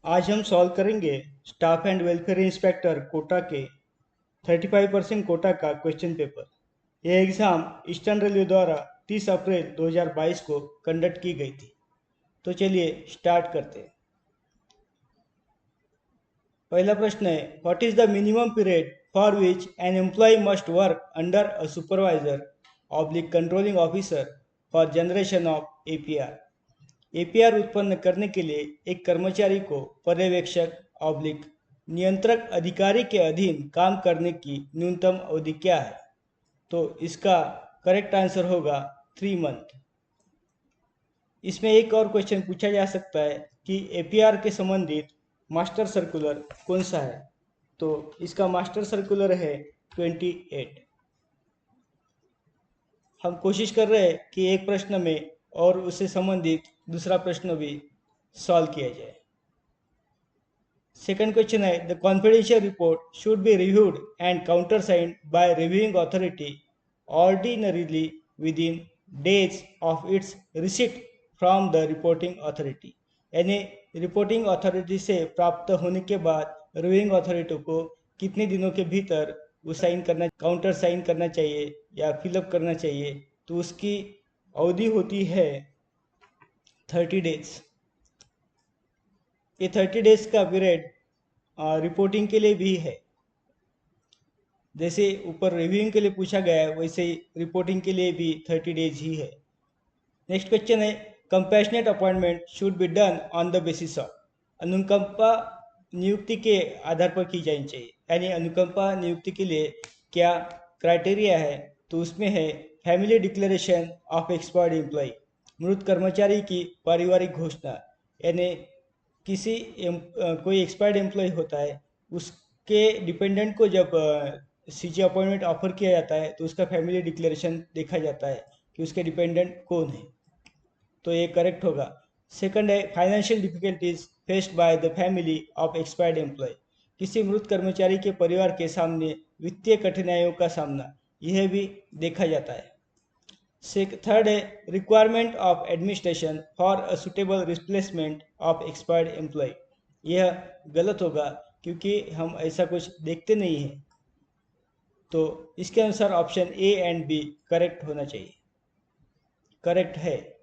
आज हम सॉल्व करेंगे staff and welfare inspector quota के 35% कोटा का क्वेश्चन पेपर। यह एग्ज़ाम ईस्टर्न रेलवे द्वारा 30 अप्रैल 2022 को कंडक्ट की गई थी। तो चलिए स्टार्ट करते हैं। पहला प्रश्न है, what is the minimum period for which an employ must work under a supervisor oblique controlling officer for generation of APR. APR उत्पन्न करने के लिए एक कर्मचारी को पर्यवेक्षक ऑब्लिक नियंत्रक अधिकारी के अधीन काम करने की न्यूनतम अवधि क्या है? तो इसका करेक्ट आंसर होगा 3 मंथ। इसमें एक और क्वेश्चन पूछा जा सकता है कि एपीआर के संबंधित मास्टर सर्कुलर कौन सा है? तो इसका मास्टर सर्कुलर है 28। हम कोशिश कर रहे हैं कि एक प्रश्न में और उससे संबंधित दूसरा प्रश्न भी सॉल्व किया जाए। सेकंड क्वेश्चन है, the confidential report should be reviewed and counter signed by reviewing authority ordinarily with in days of its receipt from the reporting authority. यानी रिपोर्टिंग अथॉरिटी से प्राप्त होने के बाद रिव्यूइंग अथॉरिटी को कितने दिनों के भीतर वो साइन करना, काउंटर साइन करना चाहिए या फिलअप करना चाहिए? तो उसकी अवधि होती है 30 डेज। ये 30 डेज का पीरियड रिपोर्टिंग के लिए भी है। जैसे ऊपर रिव्यूइंग के लिए पूछा गया है, वैसे ही रिपोर्टिंग के लिए भी 30 डेज ही है। नेक्स्ट क्वेश्चन है, compassionate appointment should be done on the basis of. अनुकंपा नियुक्ति के आधार पर की जानी चाहिए। यानी अनुकंपा नियुक्ति के लिए क्या क्राइटेरिया है? तो उसमें है family declaration of expired employ, मृत कर्मचारी की पारिवारिक घोषणा। यानी कोई एक्सपायर्ड एम्प्लॉय होता है, उसके डिपेंडेंट को जब सीजी अपॉइंटमेंट ऑफर किया जाता है तो उसका फैमिली डिक्लेरेशन देखा जाता है कि उसके डिपेंडेंट कौन है। तो ये करेक्ट होगा। सेकंड है, financial difficulties faced by the family of expired employ. किसी मृत कर्मचारी के परिवार के सामने वित्तीय कठिनाइयों का सामना, यह भी देखा जाता है। थर्ड है, requirement of administration for a suitable replacement of expired employ. यह गलत होगा क्योंकि हम ऐसा कुछ देखते नहीं हैं। तो इसके अनुसार option A and B correct होना चाहिए। करेक्ट है।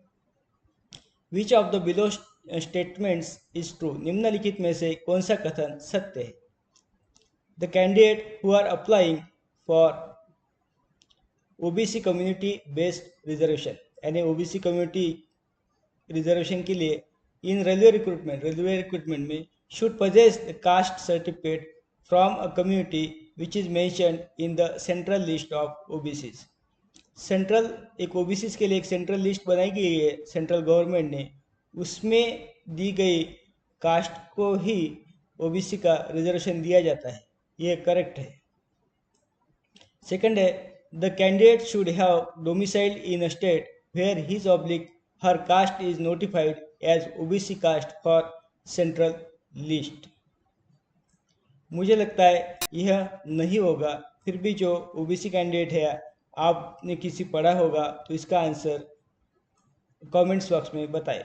Which of the below statements is true. निम्नलिखित में से कौन सा कथन सत्य है? The candidate who are applying for OBC community based reservation, यानी ओबीसी कम्युनिटी रिजर्वेशन के लिए इन रेलवे रिक्रूटमेंट में should possess the caste certificate from a community which is mentioned in the central list of OBCs. Central एक OBCs के लिए एक central list बनाई गई है सेंट्रल गवर्नमेंट ने, उसमें दी गई कास्ट को ही ओबीसी का रिजर्वेशन दिया जाता है। ये करेक्ट है। सेकंड है, the candidate should have domicile in a state where his oblique her caste is notified as OBC caste for central list. मुझे लगता है यह नहीं होगा, फिर भी जो ओबीसी कैंडिडेट है, आपने किसी पढ़ा होगा तो इसका आंसर कमेंट्स बॉक्स में बताएं।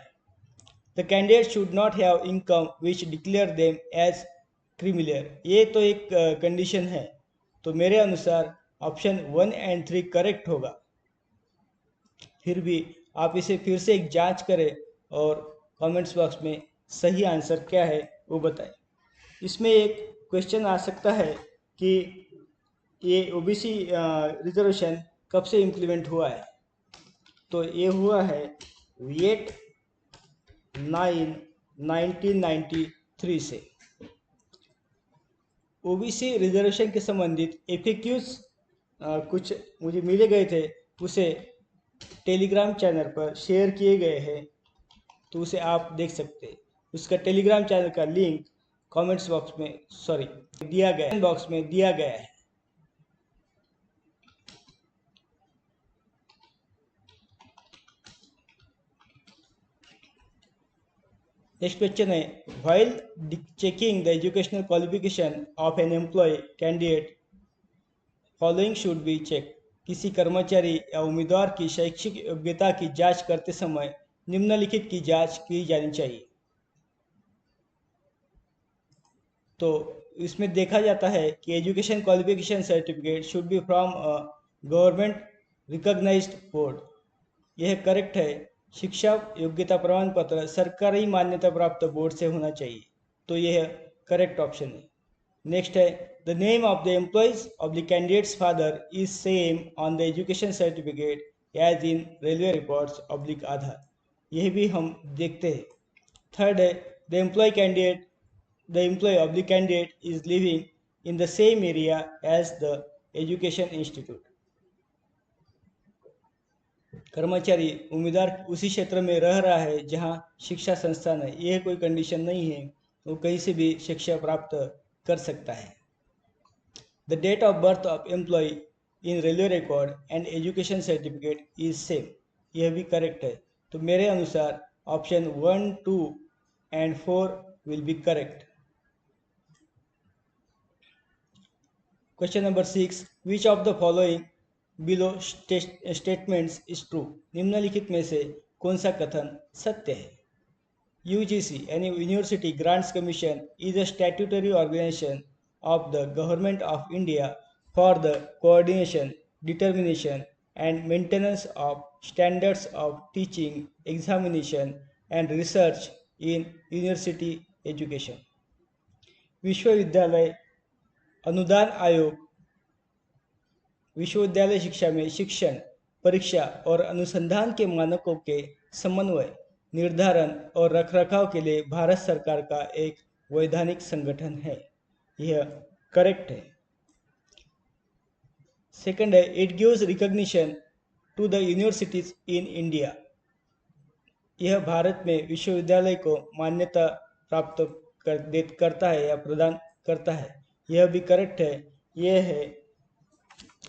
The candidate should not have income which declare them as criminal. ये तो एक कंडीशन है, तो मेरे अनुसार ऑप्शन 1 एंड 3 करेक्ट होगा। फिर भी आप इसे फिर से एक जांच करें और कमेंट्स बॉक्स में सही आंसर क्या है वो बताएं। इसमें एक क्वेश्चन आ सकता है कि ये ओबीसी रिजर्वेशन कब से इम्प्लीमेंट हुआ है? तो ये हुआ है 8/9/1993 से। ओबीसी रिजर्वेशन के संबंधित एफएक्यूज कुछ मुझे मिले गए थे, उसे टेलीग्राम चैनल पर शेयर किए गए हैं, तो उसे आप देख सकते हैं। उसका टेलीग्राम चैनल का लिंक कमेंट्स बॉक्स में दिया गया है, बॉक्स में दिया गया है। नेक्स्ट क्वेश्चन है, while checking the educational qualification of an employ candidate following should be check. किसी कर्मचारी या उम्मीदवार की शैक्षिक योग्यता की जांच करते समय निम्नलिखित की जांच की जानी चाहिए। तो इसमें देखा जाता है कि education qualification certificate should be from government recognised board. यह करेक्ट है। शिक्षा योग्यता प्रमाण पत्र सरकारी मान्यता प्राप्त बोर्ड से होना चाहिए, तो यह करेक्ट ऑप्शन है। नेक्स्ट है the name of the employees of the candidates father is same on the education certificate as in railway records oblique Aadhaar. यह भी हम देखते हैं। थर्ड है the employee of the candidate is living in the same area as the education institute। कर्मचारी उम्मीदवार उसी क्षेत्र में रह रहा है जहां शिक्षा संस्थान है। यह कोई कंडीशन नहीं है, वो कहीं से भी शिक्षा प्राप्त कर सकता है। The date of birth of employ in railway record and education certificate is same. यह भी करेक्ट है। तो मेरे अनुसार option 1, 2 and 4 will be correct. Question number 6, which of the following below statements is true. निम्नलिखित में से कौन सा कथन सत्य है। UGC यानी university grants commission is a statutory organisation of the Government of India for the coordination, determination and maintenance of standards of teaching, examination and research in university education। विश्वविद्यालय अनुदान आयोग विश्वविद्यालय शिक्षा में शिक्षण, परीक्षा और अनुसंधान के मानकों के समन्वय, निर्धारण और रखरखाव के लिए भारत सरकार का एक वैधानिक संगठन है। यह करेक्ट है। सेकंड है it gives recognition to the universities in India. यह भारत में विश्वविद्यालय को मान्यता प्राप्त करता है या प्रदान करता है। यह भी करेक्ट है। यह है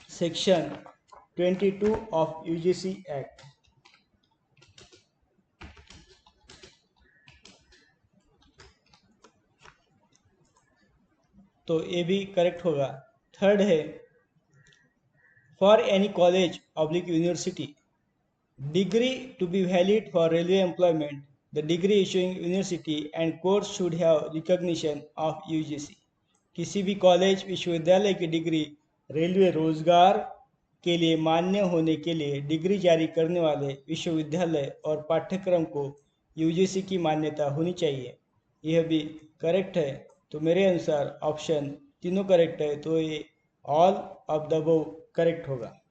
सेक्शन 22 ऑफ यूजीसी एक्ट। तो ये भी करेक्ट होगा। थर्ड है for any college oblique university degree to be valid for railway employment the degree issuing university and course should have recognition of UGC. किसी भी कॉलेज विश्वविद्यालय की डिग्री रेलवे रोजगार के लिए मान्य होने के लिए डिग्री जारी करने वाले विश्वविद्यालय और पाठ्यक्रम को यूजीसी की मान्यता होनी चाहिए। यह भी करेक्ट है। तो मेरे अनुसार ऑप्शन तीनों करेक्ट है, तो ये all of the above correct होगा।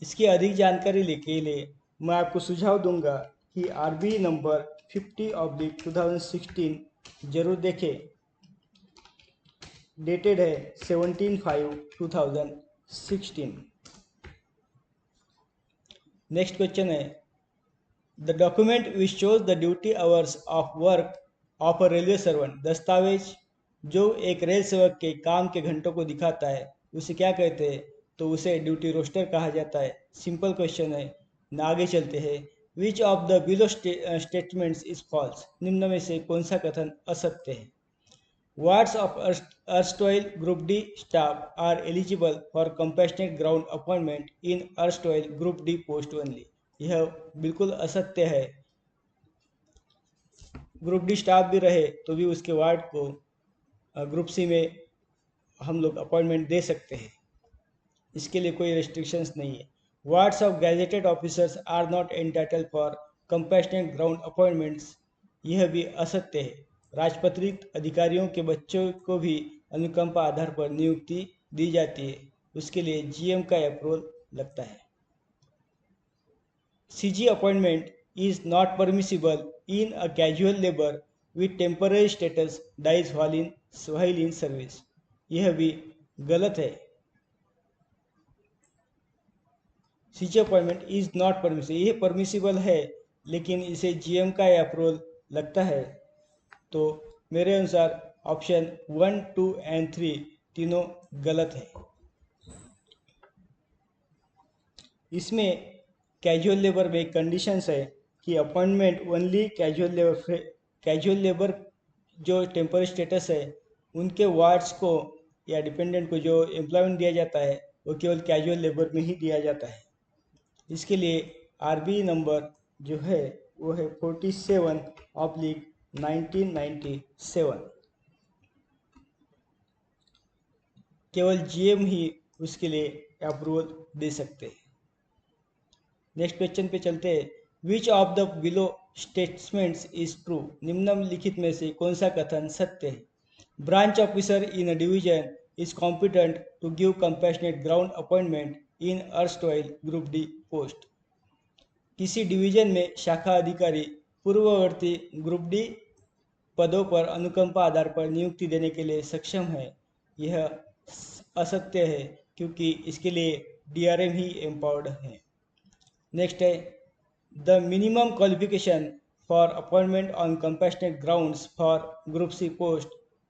इसकी अधिक जानकारी के लिए मैं आपको सुझाव दूंगा कि आरबी नंबर 50/2016 जरूर देखें। डेटेड है 17/5/2016। नेक्स्ट क्वेश्चन है the document which shows the duty hours of work of a railway servant. दस्तावेज जो एक रेल सेवक के काम के घंटों को दिखाता है उसे क्या कहते हैं? तो उसे ड्यूटी रोस्टर कहा जाता है। सिंपल क्वेश्चन है। आगे चलते हैं। Which of the below statements is false. निम्न में से कौन सा कथन असत्य है? Wards of erstwhile Group D staff are eligible for compassionate ground appointment in erstwhile Group D post only। यह बिल्कुल असत्य है। ग्रुप डी स्टाफ भी रहे तो भी उसके वार्ड को ग्रुप सी में हम लोग अपॉइंटमेंट दे सकते हैं। इसके लिए कोई रेस्ट्रिक्शंस नहीं है। Wards of gazetted officers are not entitled for compassionate ground appointments. यह भी असत्य है। राजपत्रित अधिकारियों के बच्चों को भी अनुकंपा आधार पर नियुक्ति दी जाती है, उसके लिए जीएम का अप्रूवल लगता है। CG appointment is not permissible in a casual labor with temporary status dies while in service। यह भी गलत है। CG appointment is not permissible. यह परमिसिबल है लेकिन इसे जीएम का अप्रूवल लगता है। तो मेरे अनुसार ऑप्शन 1, 2 एंड 3 तीनों गलत है। इसमें कैजुअल लेबर में कंडीशंस है कि अपॉइंटमेंट ओनली कैजुअल लेबर जो टेम्पररी स्टेटस है उनके वार्ड्स को या डिपेंडेंट को जो एम्प्लॉयमेंट दिया जाता है वो केवल कैजुअल लेबर में ही दिया जाता है। इसके लिए आरबी नंबर जो है वो है 47/1997। केवल जीएम ही उसके लिए अप्रूवल दे सकते हैं। नेक्स्ट क्वेश्चन पे चलते हैं। Which of the below statements is true? निम्नलिखित में से कौन सा कथन सत्य है? Branch officer in a division is competent to give compassionate ground appointment in erstwhile group D post. किसी डिवीजन में शाखा अधिकारी पूर्ववर्ती ग्रुप डी पदों पर अनुकंपा आधार पर नियुक्ति देने के लिए सक्षम है। यह असत्य है क्योंकि इसके लिए डीआरएम ही एम्पावर्ड है। नेक्स्ट है, the minimum qualification for appointment on compassionate grounds for group C post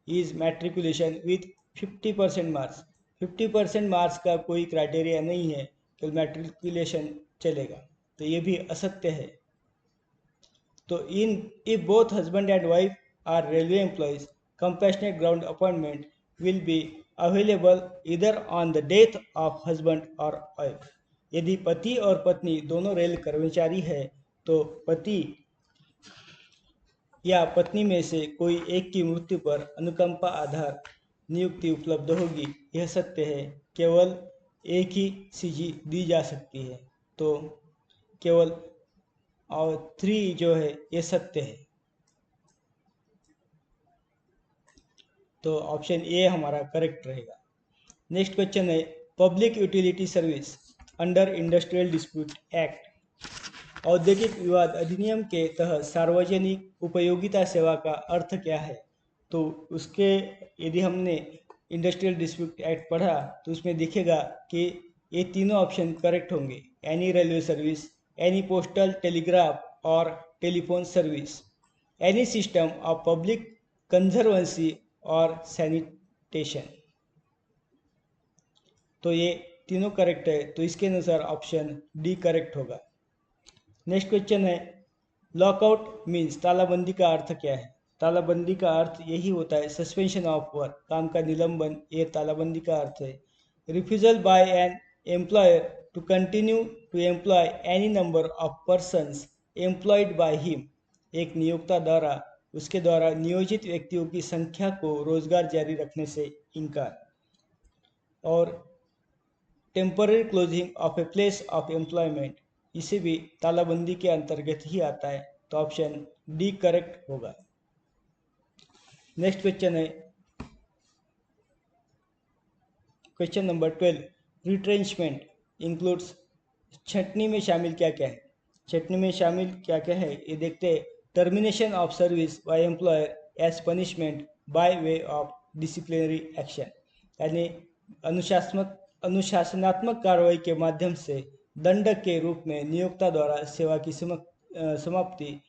is matriculation with 50% marks. 50% marks का कोई क्राइटेरिया नहीं है, केवल मैट्रिकुलेशन चलेगा, तो ये भी असत्य है। तो if both husband and wife are railway employees, compassionate ground appointment will be available either on the death of husband or wife. यदि पति और पत्नी दोनों रेल कर्मचारी है तो पति या पत्नी में से कोई एक की मृत्यु पर अनुकंपा आधार नियुक्ति उपलब्ध होगी। यह सत्य है, केवल एक ही सीजी दी जा सकती है, तो केवल 3 जो है ये सत्य है। तो ऑप्शन ए हमारा करेक्ट रहेगा। नेक्स्ट क्वेश्चन है, public utility service under industrial dispute act, औद्योगिक विवाद अधिनियम के तहत सार्वजनिक उपयोगिता सेवा का अर्थ क्या है? तो उसके यदि हमने इंडस्ट्रियल डिस्प्यूट एक्ट पढ़ा तो उसमें दिखेगा कि ये तीनों ऑप्शन करेक्ट होंगे। Any railway service, any postal telegraph और telephone service, any system of public conservancy और सैनिटेशन। तो ये तीनों करेक्ट है, तो इसके अनुसार ऑप्शन डी करेक्ट होगा। नेक्स्ट क्वेश्चन है, लॉकआउट मीन्स तालाबंदी का अर्थ क्या है? तालाबंदी का अर्थ यही होता है सस्पेंशन ऑफ वर्क, काम का निलंबन, ये तालाबंदी का अर्थ है। Refusal by an employer to continue to employ any number of persons employed by him, एक नियोक्ता द्वारा उसके द्वारा नियोजित व्यक्तियों की संख्या को रोजगार जारी रखने से इनकार। और temporary closing of a place of employment, इसे भी तालाबंदी के अंतर्गत ही आता है, तो ऑप्शन डी करेक्ट होगा। नेक्स्ट क्वेश्चन है क्वेश्चन नंबर 12, रिट्रेंचमेंट इंक्लूड्स, छटनी में शामिल क्या क्या है? छटनी में शामिल क्या क्या है ये देखते हैं। Termination of service by employer as punishment by way of disciplinary action, यानी अनुशासनात्मक कार्रवाई के माध्यम से दंड के रूप में नियोक्ता द्वारा सेवा की समाप्ति,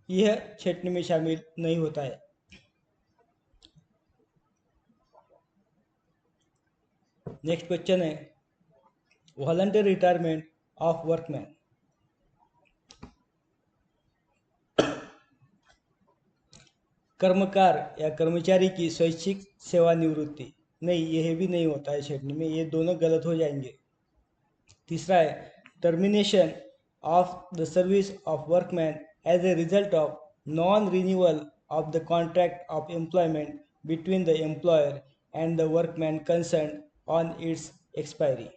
यह छटनी में शामिल नहीं होता है। नेक्स्ट क्वेश्चन है, वॉलंटरी रिटायरमेंट ऑफ वर्कमैन, कर्मकार या कर्मचारी की स्वैच्छिक सेवानिवृत्ति, नहीं, यह भी नहीं होता है छटनी में, ये दोनों गलत हो जाएंगे। तीसरा है, termination of the service of workman as a result of non renewal of the contract of employment between the employer and the workman concern on its expiry.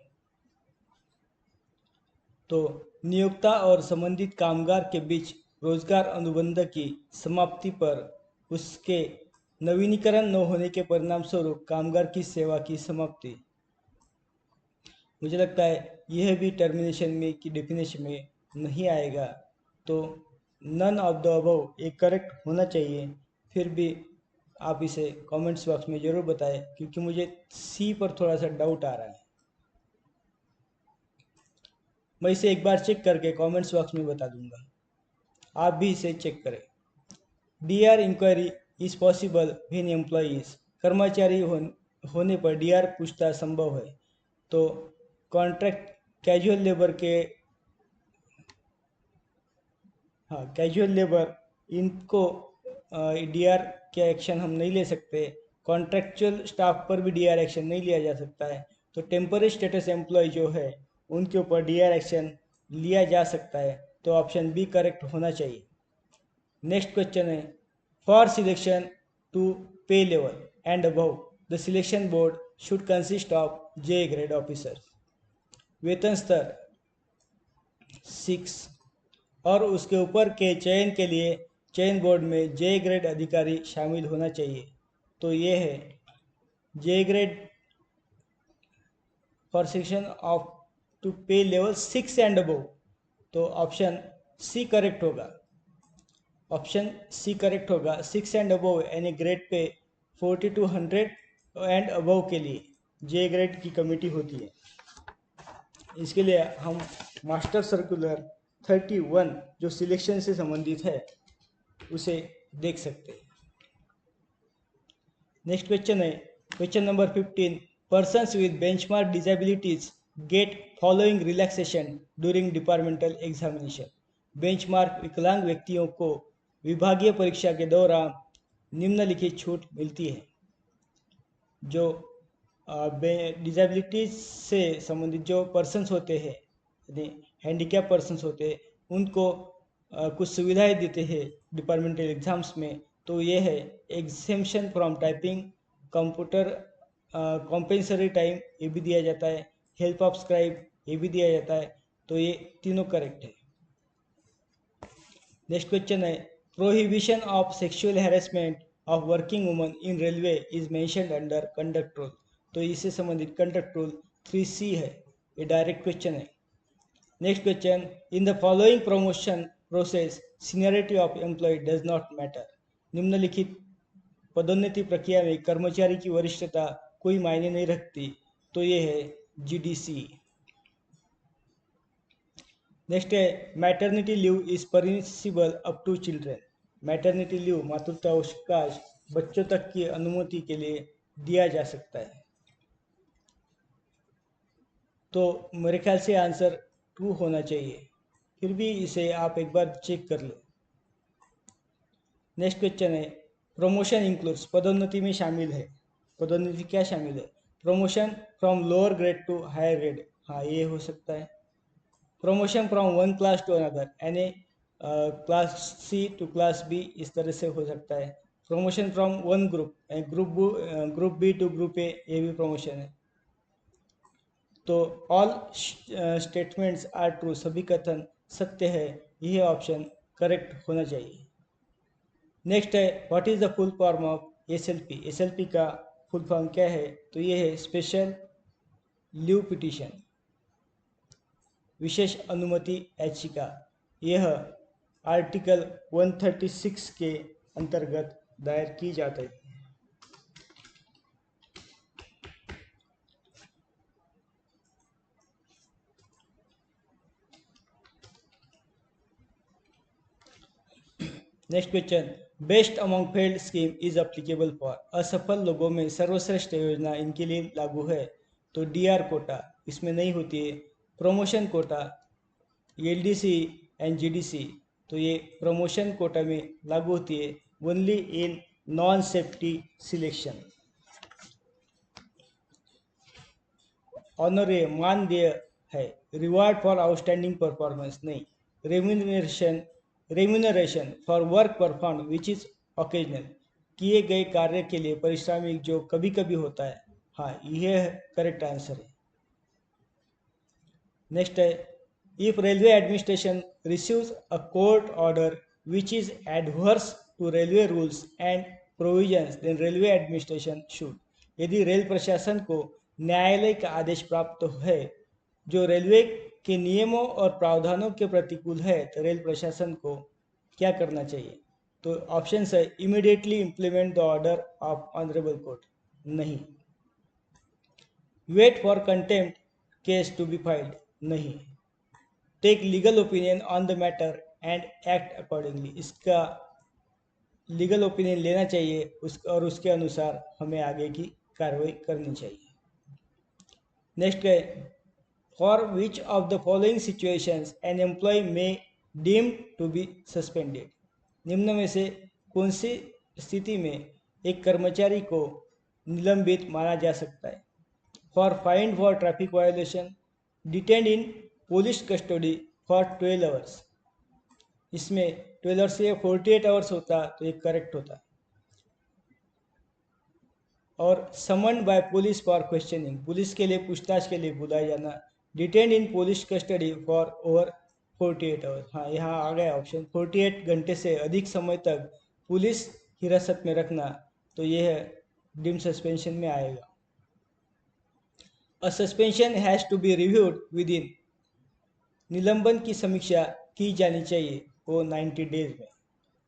तो नियोक्ता और संबंधित कामगार के बीच रोजगार अनुबंध की समाप्ति पर उसके नवीनीकरण न होने के परिणाम स्वरूप कामगार की सेवा की समाप्ति, मुझे लगता है यह भी टर्मिनेशन में की डेफिनेशन में नहीं आएगा, तो नन ऑफ द अबव एक करेक्ट होना चाहिए। फिर भी आप इसे कमेंट्स बॉक्स में ज़रूर बताएं, क्योंकि मुझे सी पर थोड़ा सा डाउट आ रहा है। मैं इसे एक बार चेक करके कमेंट्स बॉक्स में बता दूंगा, आप भी इसे चेक करें। DR inquiry is possible when employees, कर्मचारी होने पर डीआर पूछताछ संभव है। तो कॉन्ट्रैक्ट कैजुअल लेबर के, हाँ कैजुअल लेबर, इनको डीआर के एक्शन हम नहीं ले सकते। कॉन्ट्रैक्चुअल स्टाफ पर भी डीआर एक्शन नहीं लिया जा सकता है। तो टेम्पररी स्टेटस एम्प्लॉय जो है उनके ऊपर डीआर एक्शन लिया जा सकता है, तो ऑप्शन बी करेक्ट होना चाहिए। नेक्स्ट क्वेश्चन है, for selection to pay level and above the selection board should consist of J grade officers. वेतन स्तर 6 और उसके ऊपर के चयन के लिए चयन बोर्ड में J ग्रेड अधिकारी शामिल होना चाहिए। तो ये है J grade for section of to pay level 6 and above. तो ऑप्शन सी करेक्ट होगा। ऑप्शन सी करेक्ट होगा। 6 एंड अबव यानी grade pay 40 to 100 and above के लिए J ग्रेड की कमेटी होती है। इसके लिए हम मास्टर सर्कुलर 31 जो सिलेक्शन से संबंधित है उसे देख सकते हैं। नेक्स्ट क्वेश्चन है question number 15। Persons with benchmark disabilities get following relaxation during departmental examination. Benchmark विकलांग व्यक्तियों को विभागीय परीक्षा के दौरान निम्नलिखित छूट मिलती है। जो डिसेबिलिटीज से संबंधित जो पर्सन्स होते हैं यानी हैंडीकैप पर्सन्स होते हैं उनको कुछ सुविधाएं देते हैं डिपार्टमेंटल एग्जाम्स में। तो ये है exemption from typing, computer compensatory time ये भी दिया जाता है, हेल्प ऑफ स्क्राइब ये भी दिया जाता है। तो ये तीनों करेक्ट है। नेक्स्ट क्वेश्चन है prohibition of sexual harassment of working women in railway is mentioned under conduct rule. तो इससे संबंधित कंडक्ट रूल 3C है। ये डायरेक्ट क्वेश्चन है। Next question in the following promotion process seniority of employ does not matter. निम्नलिखित पदोन्नति प्रक्रिया में कर्मचारी की वरिष्ठता कोई मायने नहीं रखती। तो ये है GDC। नेक्स्ट है maternity leave is permissible up to children. Maternity leave मातृत्वावकाश बच्चों तक की अनुमति के लिए दिया जा सकता है। तो मेरे ख्याल से आंसर 2 होना चाहिए, फिर भी इसे आप एक बार चेक कर लें। नेक्स्ट क्वेश्चन है प्रमोशन इंक्लूड्स पदोन्नति में शामिल है। पदोन्नति क्या शामिल है? Promotion from lower grade to higher grade, हाँ ये हो सकता है। Promotion from one class to another यानी class C to class B इस तरह से हो सकता है। Promotion from one group group B to group A ये भी प्रमोशन है। तो ऑल स्टेटमेंट्स आर ट्रू, सभी कथन सत्य है, यह ऑप्शन करेक्ट होना चाहिए। नेक्स्ट है what is the full form of SLP। SLP का फुल फॉर्म क्या है? तो ये है स्पेशल लीव पिटीशन, विशेष अनुमति याचिका। यह आर्टिकल 136 के अंतर्गत दायर की जाती है। Next question best among failed scheme is applicable for. असफल लोगों में सर्वश्रेष्ठ योजना इनके लिए लागू है। तो DR कोटा इसमें नहीं होती है। Promotion quota LDC and GDC, तो ये प्रमोशन कोटा में लागू होती है only in non safety selection. Honorarium मानदेय है, रिवार्ड फॉर आउटस्टैंडिंग परफॉर्मेंस नहीं। Remuneration for work perform which is occasional, किए गए कार्य के लिए पारिश्रमिक जो कभी कभी होता है। हाँ यह करेक्ट आंसर है। नेक्स्ट है if railway administration receives a court order which is adverse to railway rules and provisions then railway administration should. यदि रेल प्रशासन को न्यायालय का आदेश प्राप्त है जो रेलवे के नियमों और प्रावधानों के प्रतिकूल है तो रेल प्रशासन को क्या करना चाहिए? तो ऑप्शन है immediately implement the order of honourable court, नहीं। Wait for contempt case to be filed, नहीं। Take legal opinion on the matter and act accordingly, इसका लीगल ओपिनियन लेना चाहिए और उसके अनुसार हमें आगे की कार्रवाई करनी चाहिए। नेक्स्ट है for which of the following situations an employ में डीम्ड टू बी सस्पेंडेड। निम्न में से कौन सी स्थिति में एक कर्मचारी को निलंबित माना जा सकता है? For fine for traffic violation, detained in police custody for 12 hours. इसमें 12 आवर्स से 48 आवर्स होता तो ये करेक्ट होता। और summon by police for questioning, police के लिए पूछताछ के लिए बुलाया जाना। Detain in police custody for over 48 hours, हाँ यहाँ आ गया ऑप्शन, 48 घंटे से अधिक समय तक पुलिस हिरासत में रखना, तो ये है डीम सस्पेंशन में आएगा। A suspension has to be reviewed within, निलंबन की समीक्षा की जानी चाहिए वो 90 डेज में।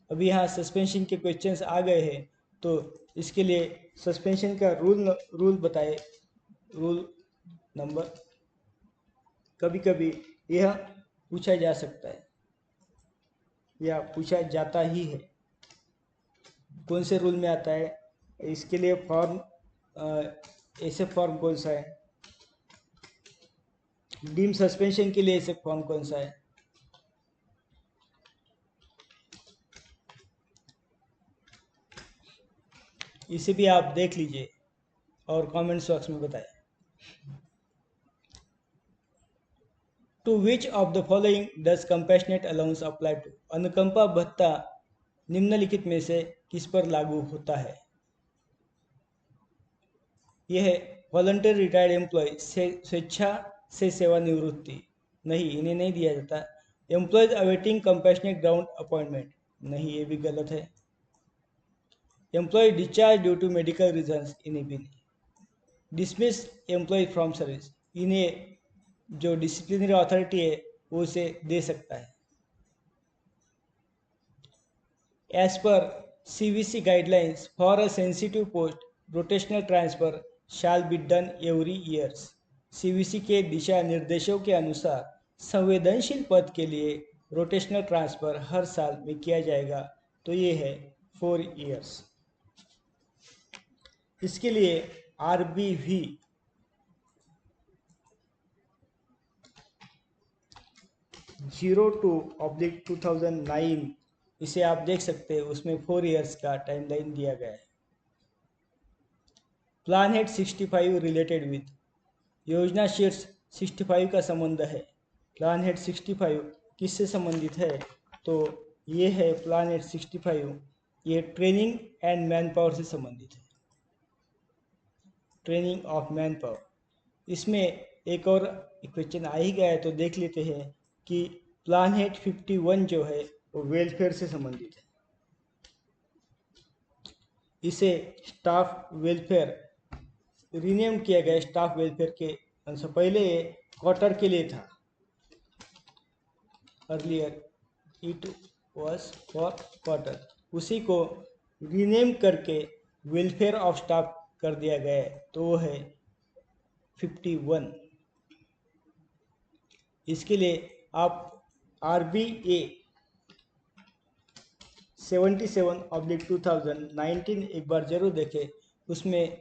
अभी यहाँ सस्पेंशन के क्वेश्चंस आ गए हैं, तो इसके लिए सस्पेंशन का रूल बताए। रूल नंबर, कभी कभी यह पूछा जा सकता है या पूछा जाता ही है। कौन से रूल में आता है, इसके लिए फॉर्म ऐसे फॉर्म कौन सा है, डीम सस्पेंशन के लिए ऐसे फॉर्म कौन सा है, इसे भी आप देख लीजिए और कमेंट्स बॉक्स में बताएं। To which of the following does compassionate allowance apply to, अनुकंपा भत्ता निम्नलिखित में से किस पर लागू होता है। यह है वॉलंटियर रिटायर्ड एम्प्लॉय, स्वेच्छा से सेवानिवृत्ति, नहीं इन्हें नहीं दिया जाता। Employees awaiting compassionate ground appointment, नहीं ये भी गलत है। Employ discharge due to medical reasons, इन्हें भी नहीं। डिसमिस एम्प्लॉय फ्रॉम सर्विस, इन्हें जो डिसिप्लिनरी अथॉरिटी है वो उसे दे सकता है। As per CVC guidelines for a sensitive post rotational transfer shall be done every years, CVC के दिशा निर्देशों के अनुसार संवेदनशील पद के लिए रोटेशनल ट्रांसफर हर साल में किया जाएगा, तो ये है 4 ईयर्स। इसके लिए RBV 02/2009, इसे आप देख सकते हैं, उसमें 4 ईयर्स का टाइमलाइन दिया गया है। प्लान हेड 65 रिलेटेड विथ, योजना शीर्ष 65 का संबंध है। प्लान हेड 65 किससे संबंधित है, तो ये है प्लान हेड 65, ये ट्रेनिंग एंड मैन पावर से संबंधित है, ट्रेनिंग ऑफ मैन पावर। इसमें एक और क्वेश्चन आ ही गया है, तो देख लेते हैं कि प्लान हेड 51 जो है वो वेलफेयर से संबंधित है। इसे स्टाफ वेलफेयर रीनेम किया गया, स्टाफ वेलफेयर के अनुसार। पहले ये क्वार्टर के लिए था, earlier it was for quarter, उसी को रीनेम करके वेलफेयर ऑफ स्टाफ कर दिया गया है, तो वो है 51। इसके लिए आप RBA 77/2019 एक बार जरूर देखें, उसमें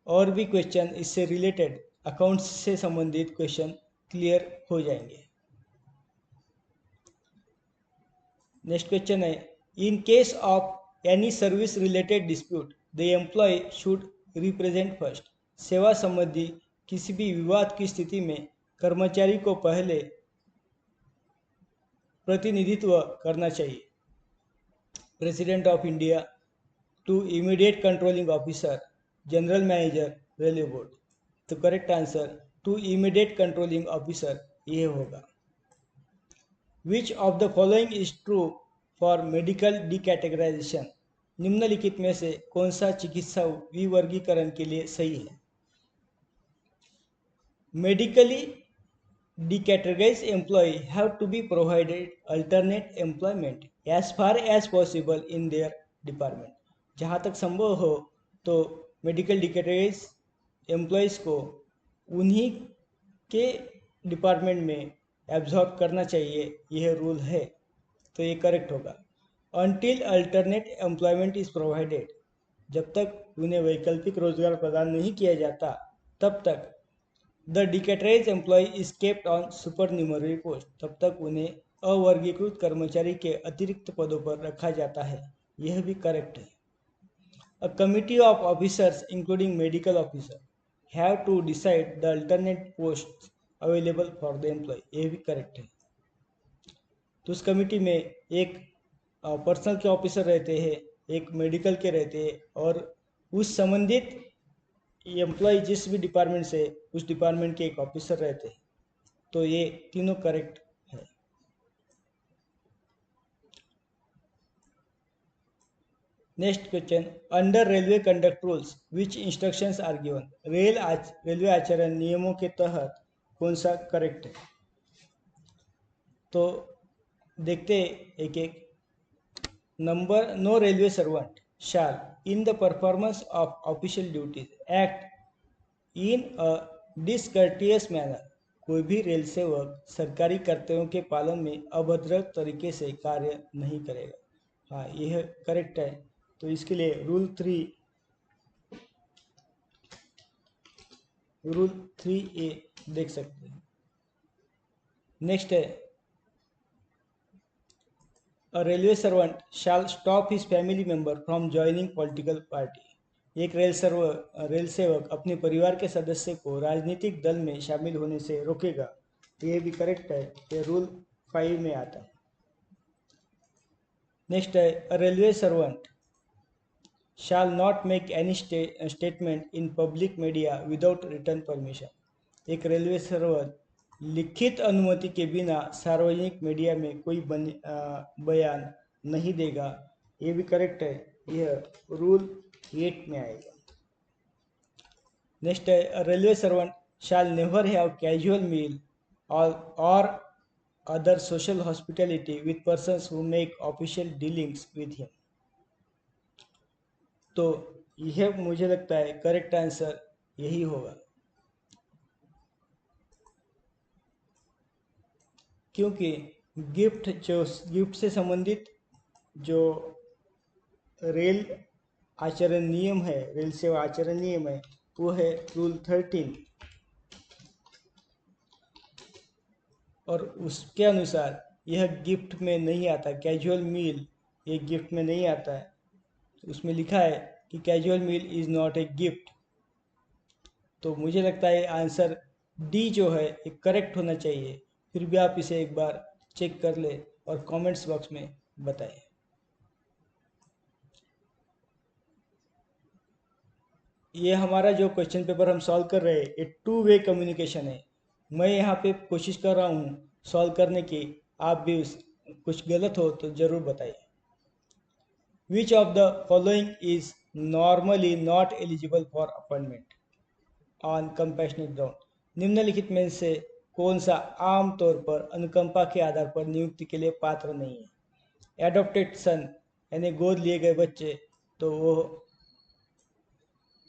और भी क्वेश्चन इससे रिलेटेड अकाउंट्स से संबंधित क्वेश्चन क्लियर हो जाएंगे। नेक्स्ट क्वेश्चन है, in case of any service related dispute the employ should represent first, सेवा संबंधी किसी भी विवाद की स्थिति में कर्मचारी को पहले प्रतिनिधित्व करना चाहिए। President of India, to immediate controlling officer, general manager, railway board, तो correct answer to immediate controlling officer ये होगा। Which of the following is true for medical decategorization, निम्नलिखित में से कौन सा चिकित्सा विवर्गीकरण के लिए सही है। Medically decategorized employee have to be provided alternate employment as far as possible in their department, जहाँ तक संभव हो तो मेडिकल डिकैटेगराइज एम्प्लॉयज़ को उन्हीं के डिपार्टमेंट में एब्जॉर्ब करना चाहिए, यह रूल है, तो ये करेक्ट होगा। Until alternate employment is provided, जब तक उन्हें वैकल्पिक रोजगार प्रदान नहीं किया जाता तब तक the decategorized employee is kept on supernumerary post, तब तक उन्हें अवर्गीकृत कर्मचारी के अतिरिक्त पदों पर रखा जाता है, यह भी करेक्ट है। A committee of officers including medical officer have to decide the alternate post available for the employ, यह भी करेक्ट है। तो उस कमिटी में एक पर्सनल के ऑफिसर रहते हैं, एक मेडिकल के रहते हैं, और उस संबंधित एम्प्लॉय जिस भी डिपार्टमेंट से, उस डिपार्टमेंट के एक ऑफिसर रहते हैं। तो ये तीनों करेक्ट है। Next question, under railway conduct rules which instructions are given. Railway आचरण नियमों के तहत कौन सा करेक्ट है? तो देखते एक एक। Number, no railway servant shall in the performance of official duties act in a discourteous manner। कोई भी रेल सेवक सरकारी कर्तव्यों के पालन में अभद्र तरीके से कार्य नहीं करेगा। हाँ, यह करेक्ट है। तो इसके लिए रूल 3A देख सकते हैं। नेक्स्ट है, A railway servant shall stop his family member from joining political party। एक रेल सेवक अपने परिवार के सदस्य को राजनीतिक दल में शामिल होने से रोकेगा। ये भी करेक्ट है, ये रूल 5 में आता है। नेक्स्ट है, A railway servant shall not make any statement in public media without written permission। एक रेलवे सर्वंट लिखित अनुमति के बिना सार्वजनिक मीडिया में कोई बयान नहीं देगा। ये भी करेक्ट है, यह रूल 8 में आएगा। नेक्स्ट है, railway servant shall never have casual meal और other social hospitality with persons who make official dealings with him. तो यह मुझे लगता है करेक्ट आंसर यही होगा, क्योंकि गिफ्ट से संबंधित जो रेल आचरण नियम है, रेल सेवा आचरण नियम है, वो है रूल 13 और उसके अनुसार यह गिफ्ट में नहीं आता। कैजुअल मील ये गिफ्ट में नहीं आता है। उसमें लिखा है कि casual meal is not a gift. तो मुझे लगता है आंसर डी जो है ये करेक्ट होना चाहिए। फिर भी आप इसे एक बार चेक कर ले और कमेंट्स बॉक्स में बताएं। ये हमारा जो क्वेश्चन पेपर हम सॉल्व कर रहे हैं, ये 2 वे कम्युनिकेशन है। मैं यहाँ पे कोशिश कर रहा हूँ सॉल्व करने की, आप भी कुछ गलत हो तो ज़रूर बताइए। विच of the following is normally not eligible for appointment on compassionate ground. निम्नलिखित में से कौन सा आम तौर पर अनुकंपा के आधार पर नियुक्ति के लिए पात्र नहीं है? एडॉप्टेड सन यानी गोद लिए गए बच्चे, तो वो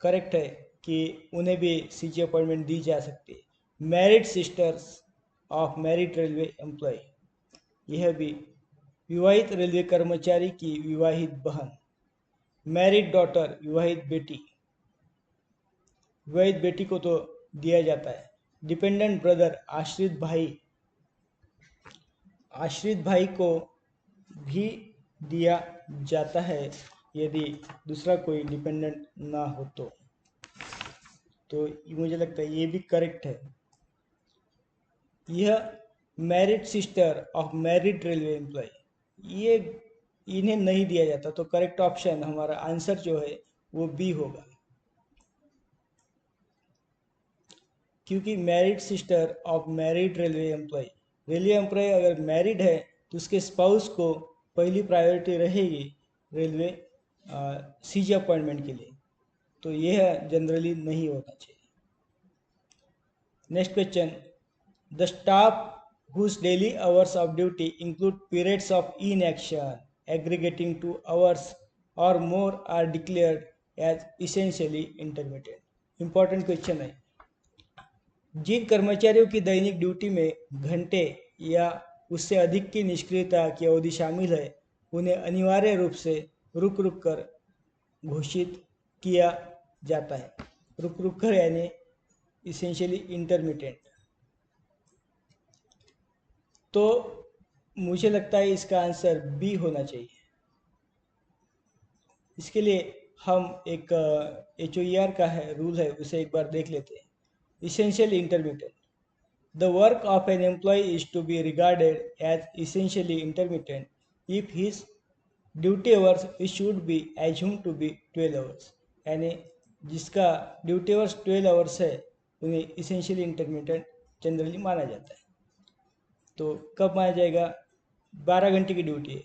करेक्ट है कि उन्हें भी सीजी अपॉइंटमेंट दी जा सकती है। Married sisters of married railway employ, यह भी विवाहित रेलवे कर्मचारी की विवाहित बहन। मैरिड डॉटर विवाहित बेटी को तो दिया जाता है। डिपेंडेंट ब्रदर आश्रित भाई को भी दिया जाता है यदि दूसरा कोई डिपेंडेंट ना हो तो मुझे लगता है ये भी करेक्ट है। यह married sister of married railway employ, ये इन्हें नहीं दिया जाता। तो करेक्ट ऑप्शन हमारा आंसर जो है वो बी होगा, क्योंकि married sister of married railway employ अगर मैरिड है तो उसके स्पाउस को पहली प्रायोरिटी रहेगी रेलवे सीजी अपॉइंटमेंट के लिए। तो यह जनरली नहीं होना चाहिए। Next question, the staff whose daily hours of duty include periods of inaction aggregating to hours or more are declared as essentially intermittent। important question है। जिन कर्मचारियों की दैनिक ड्यूटी में घंटे या उससे अधिक की निष्क्रियता की अवधि शामिल है, उन्हें अनिवार्य रूप से रुक रुक कर घोषित किया जाता है। रुक रुक कर यानी इसेंशियली इंटरमिटेंट। तो मुझे लगता है इसका आंसर बी होना चाहिए। इसके लिए हम एक HOER का है रूल है, उसे एक बार देख लेते हैं। Essentially intermittent, the work of an employee is to be regarded as essentially intermittent if his duty hours should be assumed to be 12 hours। यानी जिसका ड्यूटी आवर्स 12 आवर्स है उन्हें इसेंशियली इंटरमीडिएट जनरली माना जाता है। तो कब माना जाएगा? 12 घंटे की ड्यूटी है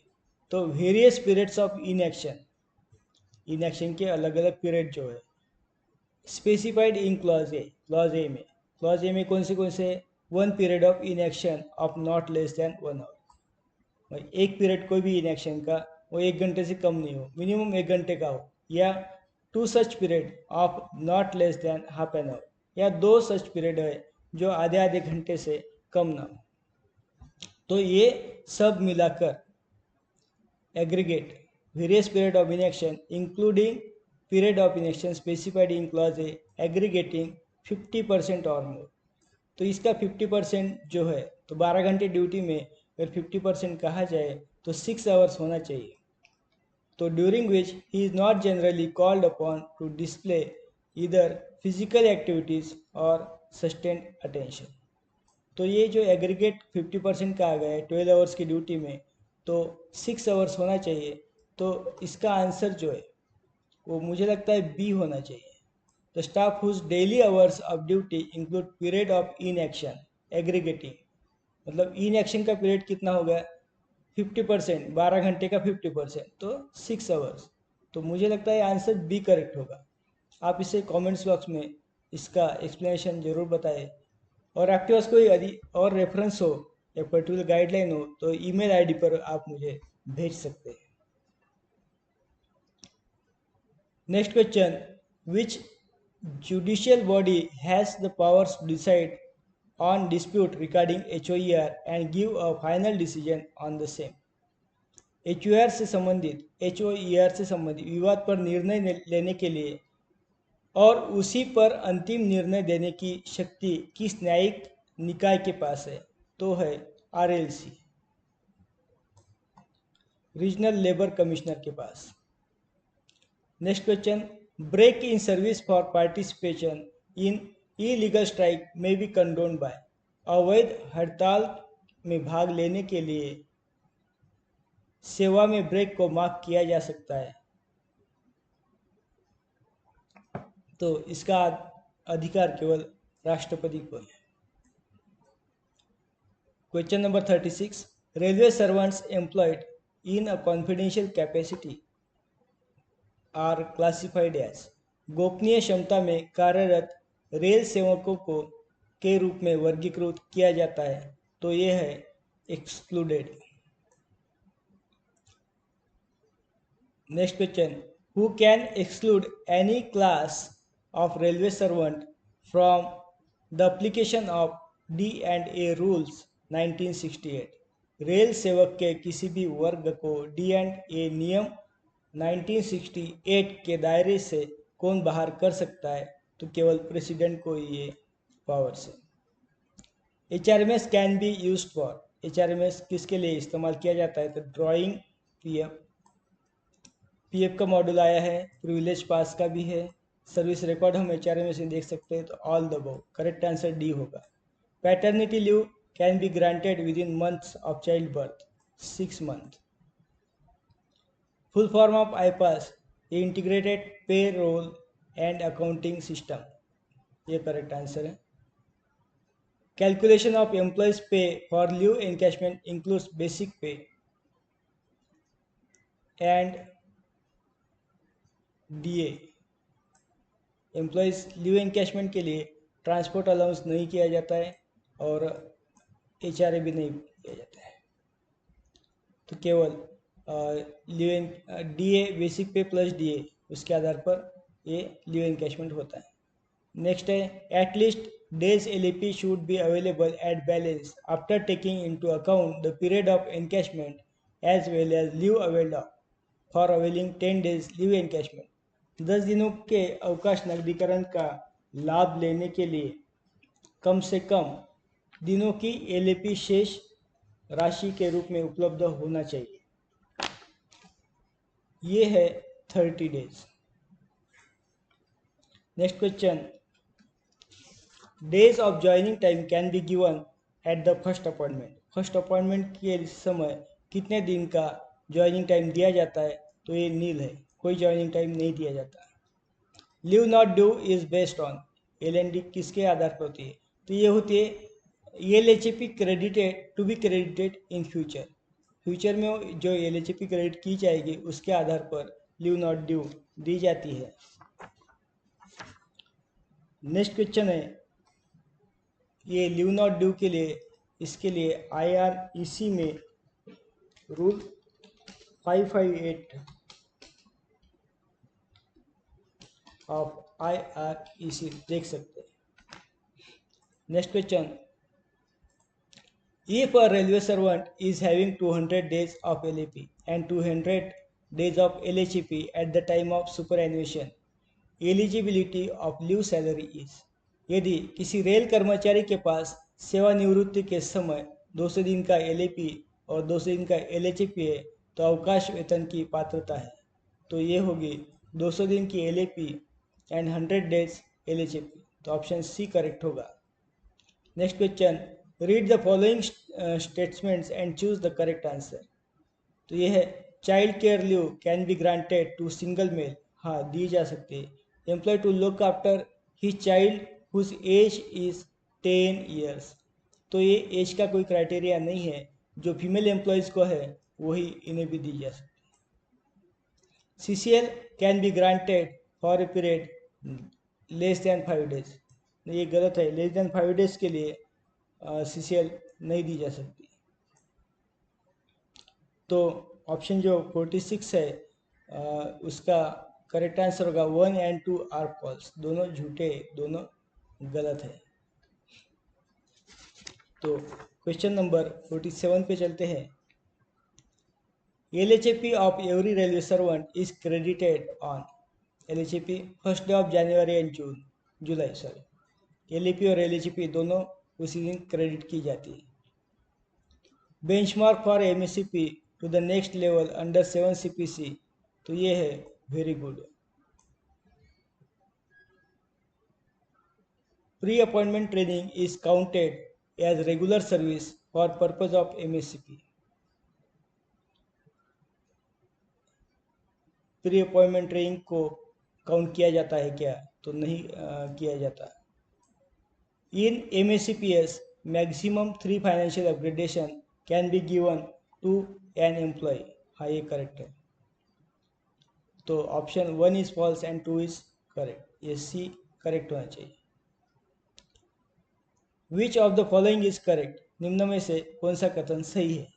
तो वेरियस पीरियड्स ऑफ इनएक्शन के अलग अलग पीरियड जो है स्पेसिफाइड इन क्लॉज ए में कौन से 1 period of inaction of not less than 1 hour. एक पीरियड कोई भी इनएक्शन का वो 1 घंटे से कम नहीं हो, मिनिमम 1 घंटे का हो, या 2 such period of not less than half an hour, या 2 सच पीरियड है जो आधे आधे घंटे से कम ना हो। तो ये सब मिलाकर aggregate various period of inaction including period of inaction specified in clause A aggregating 50% or more। तो इसका 50% जो है तो 12 घंटे ड्यूटी में अगर 50% कहा जाए तो 6 आवर्स होना चाहिए। तो during which he is not generally called upon two display इधर फिजिकल एक्टिविटीज और सस्टेन्ड अटेंशन। तो ये जो एग्रीगेट 50% का आ गया है 12 आवर्स की ड्यूटी में, तो 6 आवर्स होना चाहिए। तो इसका आंसर जो है वो मुझे लगता है बी होना चाहिए। The staff whose daily hours of duty include period of inaction aggregating, मतलब इन एक्शन का पीरियड कितना हो गया 50%, 12 घंटे का 50%, तो 6 आवर्स। तो मुझे लगता है आंसर बी करेक्ट होगा। आप इसे कमेंट्स बॉक्स में इसका एक्सप्लेनेशन जरूर बताएं, और आपके पास कोई और रेफरेंस हो या पर्टिकुलर गाइडलाइन हो तो ईमेल आईडी पर आप मुझे भेज सकते हैं। Next question, which judicial body has the powers to decide on dispute regarding HOER and give a final decision on the same. HOER से संबंधित विवाद पर निर्णय लेने के लिए और उसी पर अंतिम निर्णय देने की शक्ति किस न्यायिक निकाय के पास है? तो है RLC, रीजनल लेबर कमिश्नर के पास। Next question, break in service for participation in illegal strike may be condoned by. अवैध हड़ताल में भाग लेने के लिए सेवा में ब्रेक को माफ किया जा सकता है। तो इसका अधिकार केवल राष्ट्रपति को है। Question number 36, railway servants employed in a confidential capacity are classified as. गोपनीय क्षमता में कार्यरत रेल सेवकों को के रूप में वर्गीकृत किया जाता है, तो ये है excluded. Next question, who can exclude any class of railway servant from the application of D&A rules 1968। Rail सेवक के किसी भी वर्ग को D&A नियम 1968 के दायरे से कौन बाहर कर सकता है? तो केवल प्रेसिडेंट को ये पावर्स है। HRMS can be used for, HRMS किसके लिए इस्तेमाल किया जाता है? तो ड्राइंग PF का मॉड्यूल आया है, प्रिविलेज पास का भी है, सर्विस रिकॉर्ड हम HRMS में देख सकते हैं। तो all the above, correct answer D होगा। Paternity leave can be granted within months of child birth, 6 month. Full form of IPAS, integrated pay roll and accounting system, ये correct answer है। Calculation of employees pay for leave encashment includes basic pay and DA। Employees leave encashment के लिए transport allowance नहीं किया जाता है और HRA भी नहीं किया जाता है। तो केवल DA, बेसिक पे प्लस DA, उसके आधार पर ये लीव एनकैशमेंट होता है। नेक्स्ट है, at least days LAP should be available at balance after taking into account the period of encashment as well as leave availed for availing 10 days leave encashment. 10 दिनों के अवकाश नकदीकरण का लाभ लेने के लिए कम से कम दिनों की LAP शेष राशि के रूप में उपलब्ध होना चाहिए। ये है 30 days। Next question, days of joining time can be given at the first appointment. First appointment के समय कितने दिन का ज्वाइनिंग टाइम दिया जाता है? तो ये नील है, कोई ज्वाइनिंग टाइम नहीं दिया जाता। Leave not due is based on, LND किसके आधार पर होती है? तो ये होती है LHP credited to be credited in future. Future में जो LHP क्रेडिट की जाएगी उसके आधार पर लीव नॉट ड्यू दी जाती है। नेक्स्ट क्वेश्चन है, ये लीव नॉट ड्यू के लिए, इसके लिए IREC में रूल 558 ऑफ IREC देख सकते हैं। Next question, if a railway servant is having 200 days of LAP and 200 days of LHP at the time of superannuation, eligibility of leave salary is, यदि किसी रेल कर्मचारी के पास सेवानिवृत्ति के समय 200 दिन का LAP और 200 दिन का LHP है तो अवकाश वेतन की पात्रता है। तो ये होगी 200 दिन की LAP एंड 100 डेज LHP, तो ऑप्शन सी करेक्ट होगा। Next question, read the following statements and choose the correct answer. तो ये है, child care leave can be granted to single male, हाँ दी जा सकती है। Employee to look after his child whose age is 10 years, तो ये एज का कोई क्राइटेरिया नहीं है, जो फीमेल एम्प्लॉयज़ को है वही इन्हें भी दी जा सकती है। CCL can be granted for a period less than 5 days, ये गलत है, लेस दैन 5 डेज के लिए CCL नहीं दी जा सकती। तो ऑप्शन जो 46 है उसका करेक्ट आंसर होगा 1 and 2 आर फॉल्स, दोनों झूठे, दोनों गलत है। तो क्वेश्चन नंबर 47 पे चलते हैं। LHP of every railway servant is credited on, LHP first day of January and July sorry, LAP और LHP दोनों उसी दिन क्रेडिट की जाती है। Benchmark for MSCP to the next level under 7 CPC, तो ये है very good. Pre appointment training is counted as regular service for purpose of MSCP, pre appointment training को काउंट किया जाता है क्या? तो नहीं किया जाता। In MSCPS maximum 3 financial upgradation can be given to an employee, हाँ ये करेक्ट है। तो option 1 is false and 2 is correct, ये सी करेक्ट होना चाहिए। विच of the following is correct, निम्न में से कौन सा कथन सही है?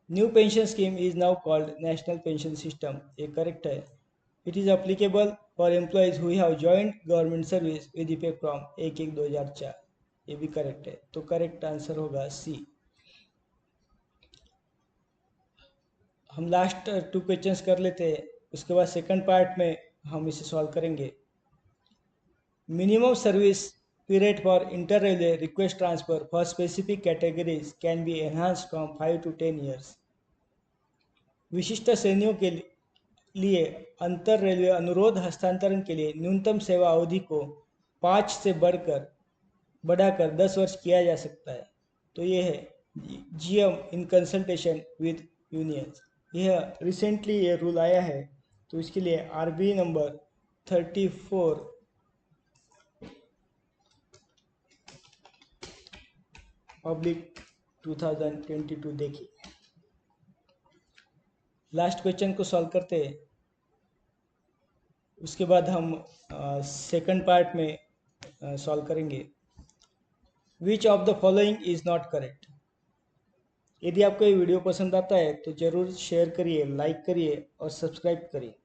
New pension scheme is now called national pension system, ये करेक्ट है। It is applicable for employees who have joint government service with effect from 1/1/2004, ये भी करेक्ट है। तो करेक्ट आंसर होगा सी। हम लास्ट 2 क्वेश्चंस कर लेते हैं, उसके बाद सेकंड पार्ट में हम इसे सॉल्व करेंगे। Minimum service period for inter railway request transfer for specific categories can be enhanced from 5 to 10 years, विशिष्ट श्रेणियों के लिए अंतर रेलवे अनुरोध हस्तांतरण के लिए न्यूनतम सेवा अवधि को 5 से बढ़ाकर 10 वर्ष किया जा सकता है। तो ये है GM in consultation with unions, यह रिसेंटली ये रूल आया है। तो इसके लिए RB नंबर 34 ऑब्लिक 2022 देखिए। लास्ट क्वेश्चन को सॉल्व करते हैं, उसके बाद हम सेकंड पार्ट में सॉल्व करेंगे। विच of the following is not correct, यदि आपको ये वीडियो पसंद आता है तो ज़रूर शेयर करिए, लाइक करिए और सब्सक्राइब करिए,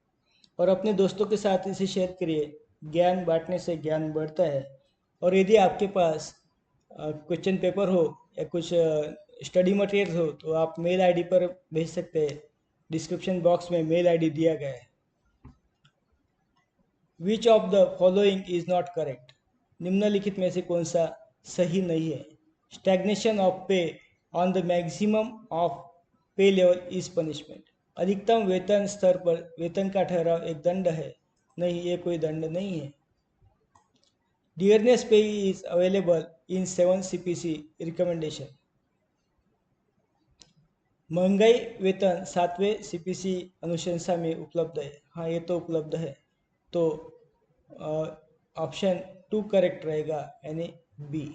और अपने दोस्तों के साथ इसे शेयर करिए। ज्ञान बांटने से ज्ञान बढ़ता है। और यदि आपके पास क्वेश्चन पेपर हो या कुछ स्टडी मटेरियल हो तो आप मेल आईडी पर भेज सकते हैं, डिस्क्रिप्शन बॉक्स में मेल आईडी दिया गया है। Which of the following is not correct, निम्नलिखित में से कौन सा सही नहीं है? स्टैग्नेशन ऑफ पे ऑन द मैक्सिमम ऑफ पे लेवल इज पनिशमेंट, अधिकतम वेतन स्तर पर वेतन का ठहराव एक दंड है? नहीं, ये कोई दंड नहीं है। डियरनेस पे is available in 7 CPC recommendation, महंगाई वेतन 7वें CPC अनुशंसा में उपलब्ध है, हाँ ये तो उपलब्ध है। तो ऑप्शन 2 करेक्ट रहेगा, यानी बी।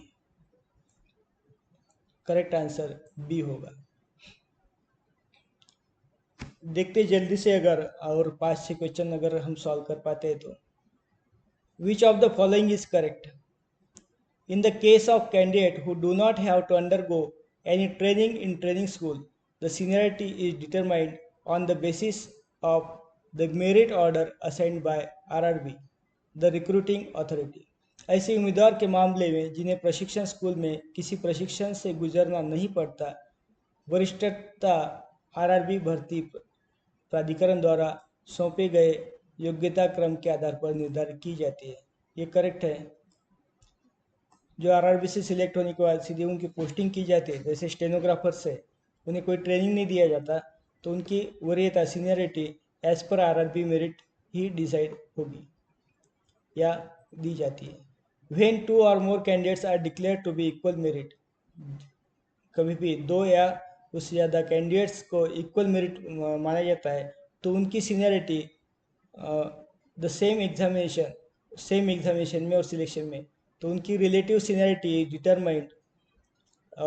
करेक्ट आंसर बी होगा। देखते जल्दी से, अगर और 5-6 क्वेश्चन अगर हम सॉल्व कर पाते हैं तो। विच of the following is correct? In the case of candidates who do not have to undergo any training in training school, the seniority is determined on the basis of the merit order assigned by RRB, the recruiting authority. ऐसे उम्मीदवार के मामले में जिन्हें प्रशिक्षण school में किसी प्रशिक्षण से गुजरना नहीं पड़ता, वरिष्ठता आरआरबी भर्ती प्राधिकरण द्वारा सौंपे गए योग्यता क्रम के आधार पर निर्धारित की जाती है। ये करेक्ट है। जो आरआरबी से सिलेक्ट होने के बाद सीधे उनकी पोस्टिंग की जाती है, जैसे स्टेनोग्राफर्स है, उन्हें कोई ट्रेनिंग नहीं दिया जाता, तो उनकी वरीयता seniority as per RRB merit ही डिसाइड होगी या दी जाती है। व्हेन 2 और more candidates are declare to be equal merit, कभी भी 2 या उससे ज़्यादा कैंडिडेट्स को इक्वल मेरिट माना जाता है, तो उनकी सीनियरिटी द सेम एग्जामिनेशन में और सिलेक्शन में, तो उनकी relative seniority determined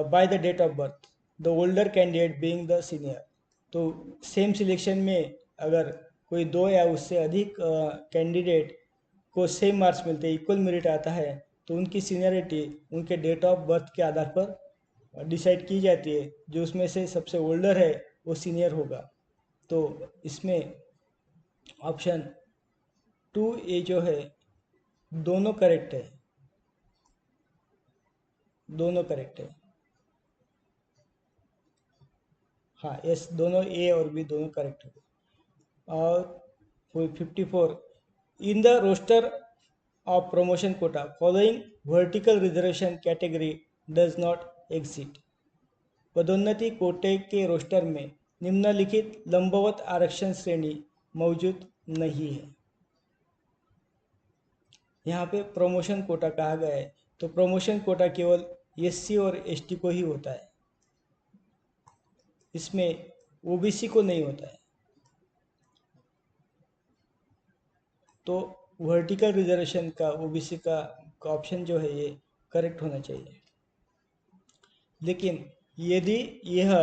by the date of birth, the older candidate being the senior. तो सेम सिलेक्शन में अगर कोई 2 या उससे अधिक कैंडिडेट को सेम मार्क्स मिलते हैं, इक्वल मेरिट आता है, तो उनकी सीनियरिटी उनके डेट ऑफ बर्थ के आधार पर डिसाइड की जाती है। जो उसमें से सबसे ओल्डर है वो सीनियर होगा। तो इसमें ऑप्शन 2A जो है दोनों करेक्ट है, दोनों करेक्ट है। हाँ, यस, दोनों ए और बी दोनों करेक्ट है। और 54, in the roster of promotion quota following vertical reservation category does not exist. पदोन्नति कोटे के रोस्टर में निम्नलिखित लंबवत आरक्षण श्रेणी मौजूद नहीं है। यहाँ पे प्रमोशन कोटा कहा गया है, तो प्रमोशन कोटा केवल एससी और एसटी को ही होता है, इसमें ओबीसी को नहीं होता है। तो वर्टिकल रिजर्वेशन का ओबीसी का ऑप्शन जो है ये करेक्ट होना चाहिए। लेकिन यदि यह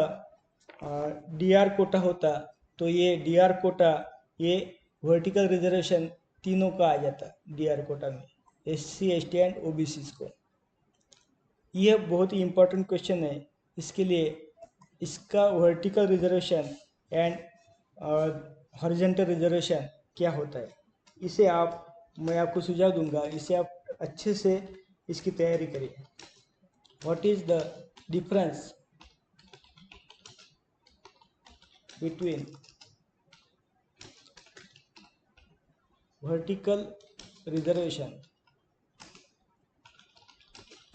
डीआर कोटा होता, तो ये डीआर कोटा ये वर्टिकल रिजर्वेशन तीनों का आ जाता डीआर कोटा में, एससी एसटी एंड ओबीसी को। यह बहुत ही इम्पोर्टेंट क्वेश्चन है, इसके लिए इसका vertical reservation and horizontal reservation क्या होता है, इसे मैं आपको सुझाव दूंगा, इसे आप अच्छे से इसकी तैयारी करिए। What is the difference between vertical reservation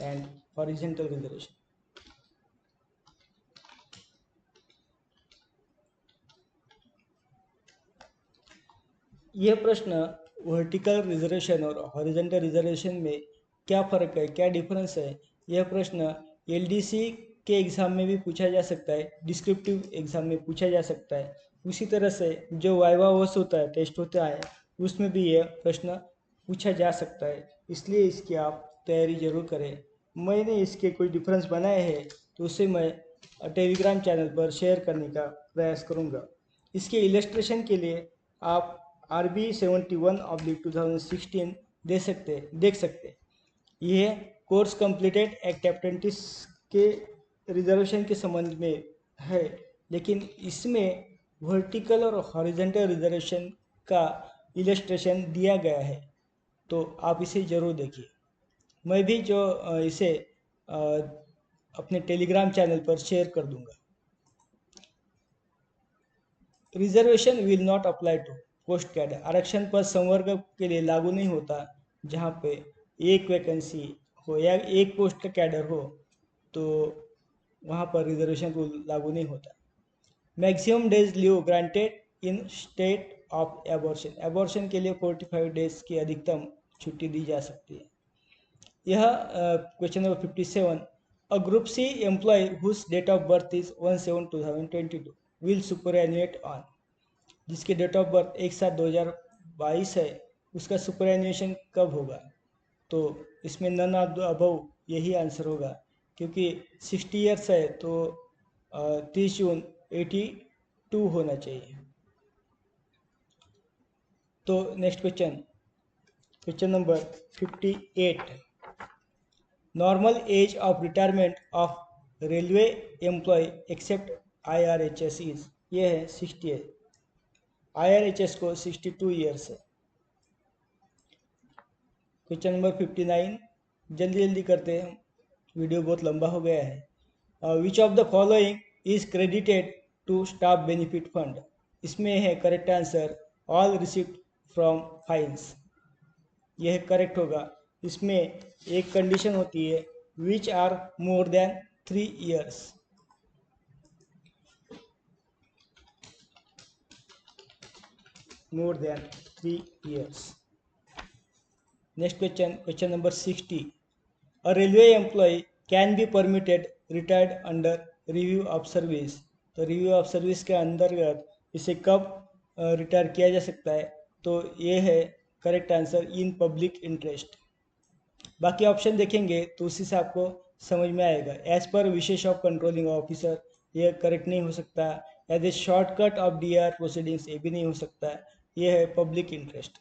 and horizontal reservation? यह प्रश्न वर्टिकल रिजर्वेशन और हॉरिजॉन्टल रिजर्वेशन में क्या फ़र्क है, क्या डिफरेंस है, यह प्रश्न एलडीसी के एग्ज़ाम में भी पूछा जा सकता है, डिस्क्रिप्टिव एग्ज़ाम में पूछा जा सकता है। उसी तरह से जो वाइवा वोस होता है, टेस्ट होता है, उसमें भी यह प्रश्न पूछा जा सकता है, इसलिए इसकी आप तैयारी जरूर करें। मैंने इसके कोई डिफरेंस बनाए हैं तो उसे मैं टेलीग्राम चैनल पर शेयर करने का प्रयास करूँगा। इसके इलस्ट्रेशन के लिए आप RB 71/2016 देख सकते। यह कोर्स कंप्लीटेड एक्ट अप्रेंटिस के रिजर्वेशन के संबंध में है, लेकिन इसमें वर्टिकल और हॉरिजॉन्टल रिजर्वेशन का इलस्ट्रेशन दिया गया है, तो आप इसे ज़रूर देखिए। मैं भी जो इसे अपने टेलीग्राम चैनल पर शेयर कर दूंगा। Reservation will not apply to post cadre, आरक्षण पर संवर्ग के लिए लागू नहीं होता जहाँ पे एक वैकेंसी हो या एक पोस्ट का कैडर हो, तो वहाँ पर रिजर्वेशन रूल लागू नहीं होता। Maximum days leave granted in state of abortion, abortion के लिए 45 डेज की अधिकतम छुट्टी दी जा सकती है। यह question number 57, a group C employee whose date of birth is 1/7/2022 will superannuate on, जिसके डेट ऑफ बर्थ 1/7/2022 है, उसका सुपरएन्यूएशन कब होगा? तो इसमें नन ऑफ द अबव यही आंसर होगा, क्योंकि 60 ईयर्स है तो 30 जून 82 होना चाहिए। तो next question number 58, normal age of retirement of railway employee except IRHS is, ये है 60 है, IRHS को 62 ईयर्स है। क्वेश्चन नंबर 59, जल्दी करते हैं, वीडियो बहुत लंबा हो गया है। Which of the following is credited to staff benefit fund, इसमें है correct answer all receipt from fines, यह करेक्ट होगा। इसमें एक कंडीशन होती है which are more than 3 years. More than 3 years. Next question number 60, a railway employee can be permitted retired under review of service, तो review of service के अंतर्गत इसे कब रिटायर किया जा सकता है? तो ये है correct answer in public interest. बाकी ऑप्शन देखेंगे तो उसी से आपको समझ में आएगा। As per wishes of controlling officer, ये करेक्ट नहीं हो सकता। As a shortcut of DR proceedings, ये भी नहीं हो सकता। ये है public interest.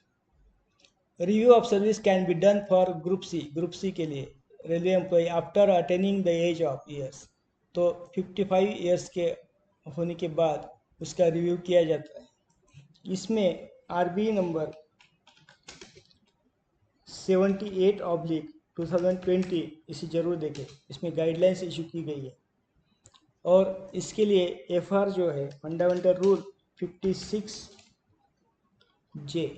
Review of service can be done for group C के लिए railway employee after attaining the age of years, तो 55 ईयर्स के होने के बाद उसका रिव्यू किया जाता है। इसमें RB नंबर 78/2020 इसे जरूर देखें, इसमें गाइडलाइंस इशू की गई है। और इसके लिए FR जो है fundamental rule 56J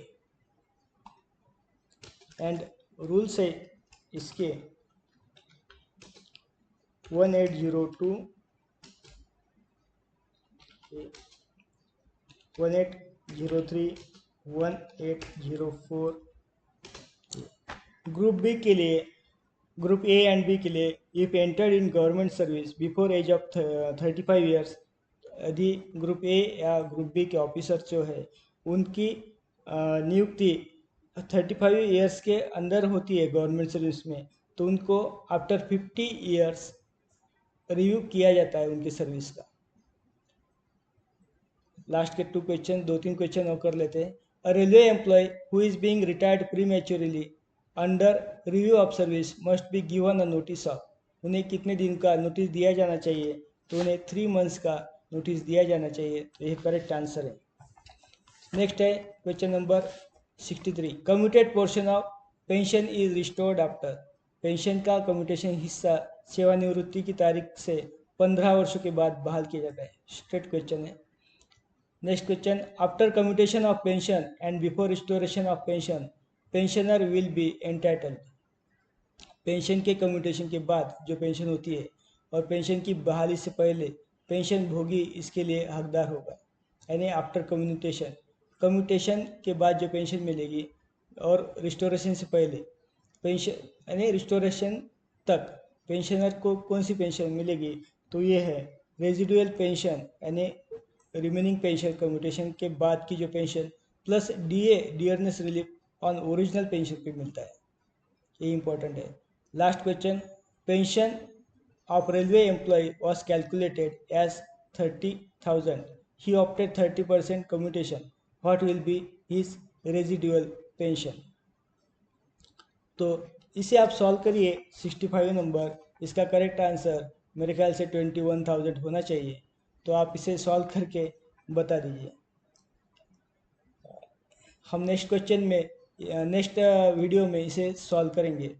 and rules है इसके 1802, 1803, 1804। ग्रुप बी के लिए, ग्रुप A एंड B के लिए, if entered in government service before age of 35 years, यदि ग्रुप A या ग्रुप B के ऑफिसर जो है उनकी नियुक्ति 35 ईयर्स के अंदर होती है गवर्नमेंट सर्विस में, तो उनको आफ्टर 50 ईयर्स रिव्यू किया जाता है उनकी सर्विस का। लास्ट के 2-3 क्वेश्चन और कर लेते हैं। A railway employee who is being retired prematurely under review of service must be given a notice of, उन्हें कितने दिन का नोटिस दिया जाना चाहिए? तो उन्हें 3 मंथ्स का नोटिस दिया जाना चाहिए, तो यह करेक्ट आंसर है। नेक्स्ट है question number 63, commuted portion of pension is restored after, pension का कम्यूटेशन हिस्सा सेवानिवृत्ति की तारीख से 15 वर्षों के बाद बहाल किया जाता है। स्ट्रेट क्वेश्चन है। Next question, after commutation of pension and before restoration of pension pensioner will be entitled, pension के कम्यूटेशन के बाद जो पेंशन होती है और पेंशन की बहाली से पहले पेंशन भोगी इसके लिए हकदार होगा। यानी आफ्टर कम्यूटेशन, कम्यूटेशन के बाद जो पेंशन मिलेगी और रिस्टोरेशन से पहले पेंशन, यानी रिस्टोरेशन तक पेंशनर को कौन सी पेंशन मिलेगी? तो ये है रेजिडुअल पेंशन, यानी रिमेनिंग पेंशन कम्यूटेशन के बाद की जो pension plus DA dearness relief on original pension पे मिलता है, ये इंपॉर्टेंट है। Last question, pension of railway employee was calculated as 30,000, he opted 30% commutation, what will be his residual pension? तो इसे आप सॉल्व करिए 65 नंबर, इसका करेक्ट आंसर मेरे ख्याल से 21,000 होना चाहिए, तो आप इसे सॉल्व करके बता दीजिए। हम नेक्स्ट क्वेश्चन में, नेक्स्ट वीडियो में इसे सॉल्व करेंगे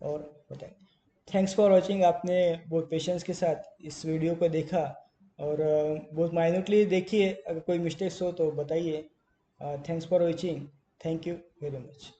और बताएंगे। थैंक्स फॉर वॉचिंग, आपने बहुत पेशेंस के साथ इस वीडियो को देखा और बहुत माइन्यूटली देखिए, अगर कोई मिस्टेक्स हो तो बताइए। Thanks for watching, thank you very much.